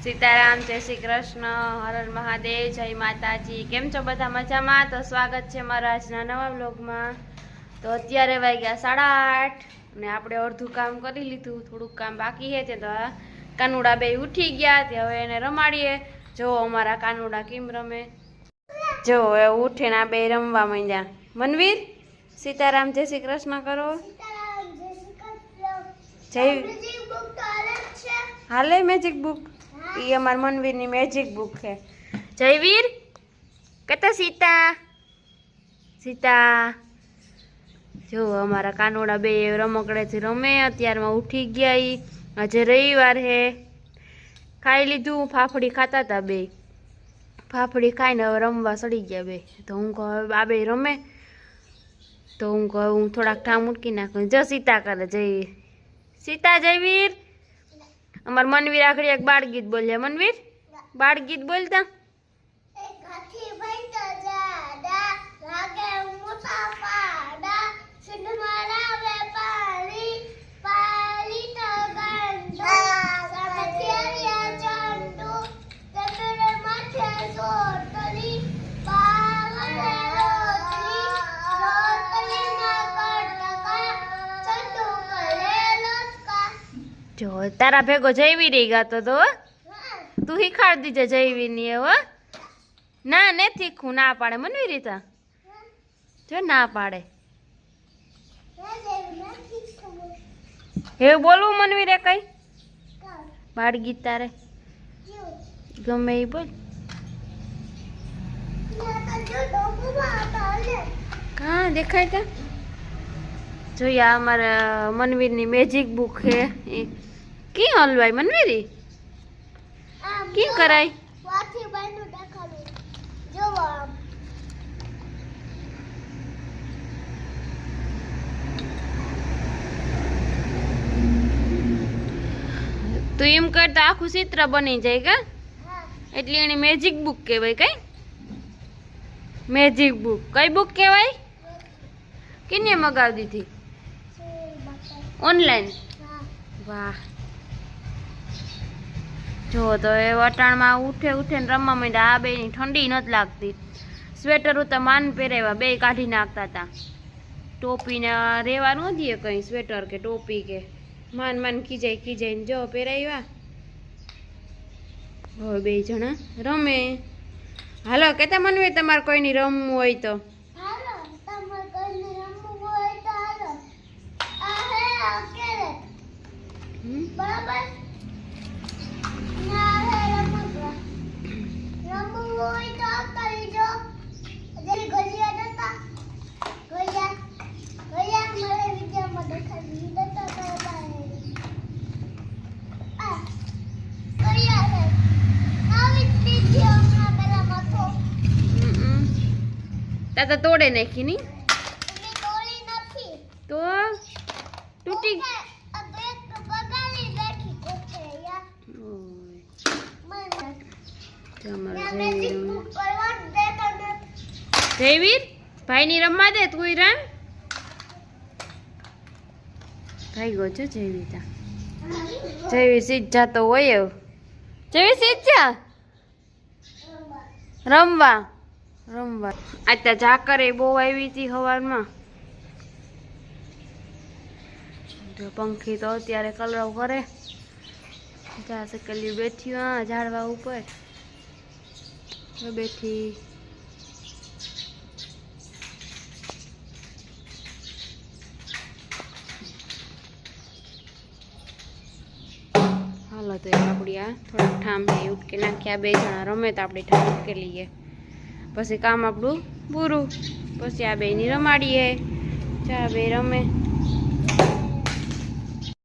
સીતારામ, જય શ્રી કૃષ્ણ, હર હર મહાદેવ, જય માતાજી। કેમ છો બધા? મજામાં? તો સ્વાગત છે મારા આજના નવા વ્લોગમાં। તો અત્યારે વાગ્યા 8:30 અને આપણે અડધું કામ કરી લીધું, થોડુંક કામ બાકી છે તે તો કાનુડા બે ઉઠી ગયા તે હવે એને રમાડીએ। જો અમારા કાનુડા કેમ રમે, જો એ ઉઠીને આ બે રમવા માંડ્યા। મનવીર, સીતારામ, જય શ્રી કૃષ્ણ કરો। જય હાલે મેજિક બુક, ये हमार मनवीर नी मैजिक बुक है। जयवीर कहता सीता सीता। जो हमारा कानोड़ा बे रमकड़े थी रमे, अत्यार में उठी गया। आज रविवार है, खाई लीधु, फाफड़ी खाता था बे, फाफड़ी खाई ने रमवा सड़ी गया बे। तो हूँ कह आ बे रमे, तो हूँ कह हूँ थोड़ा ठाम उठकी नाखूँ। जो सीता करे जयवीर, सीता जयवीर। अमर मनवीर आखिर एक बाळ गीत बोलिए। मनवीर बाळ गीत बोलता। जो तारा भेगो जयवीर गातो तो तू हीखाड़ दीजे जयवीर नी हो ना ने तीखू ना पाड़े मनवीर था जो ना पाड़े हे बोलू मनवीर कई बाड़ गीत तारे गमे ही बोल कहाँ देखाय था जो या हमारा मनवीर नी मैजिक बुक है की हलवाई मनवीरी की कराई तो एम करता आखू चित्र बनी जाएगा एटली एनी मैजिक बुक कहेवाय। कई मैजिक बुक कई बुक कहेवाय? किने मगावी थी? ऑनलाइन? वाह। जो तो ए वटाण में उठे उठे रमवा मांड्या। आ बे ठंडी नत लागती, स्वेटर तो मान पहेराव्या, बे काढी नाखता था। टोपी ने रेवा न दिए कई, स्वेटर के टोपी के मान मान खीजाई जो पहेराव्या। हवे बे जणा रमे। हालो कहता मनवीर तमारे कोईनी रमवुं होय तो तो तोड़े नाखी नी तो टूटी जयवीर भाई नी रमवा दे तू रम भाई गो छो जयवीर जयवीर सीध जातो होय जयवीर सीध जा रमवा रमवा। आता झाकर बो आई थी हवार में। पंखी तो अत्यारे कलरव करे जा सकली बैठी हाँ झाड़वा ऊपर बैठी। हालो तो आपड़ी आ थोड़ा ठाम है उठ के नाख्या बे जना रमे तो आपणे ठाम उठ के लीए पछी काम आपणुं पूरुं। पछी आ बेनी रमाड़ीए चा बे रमे।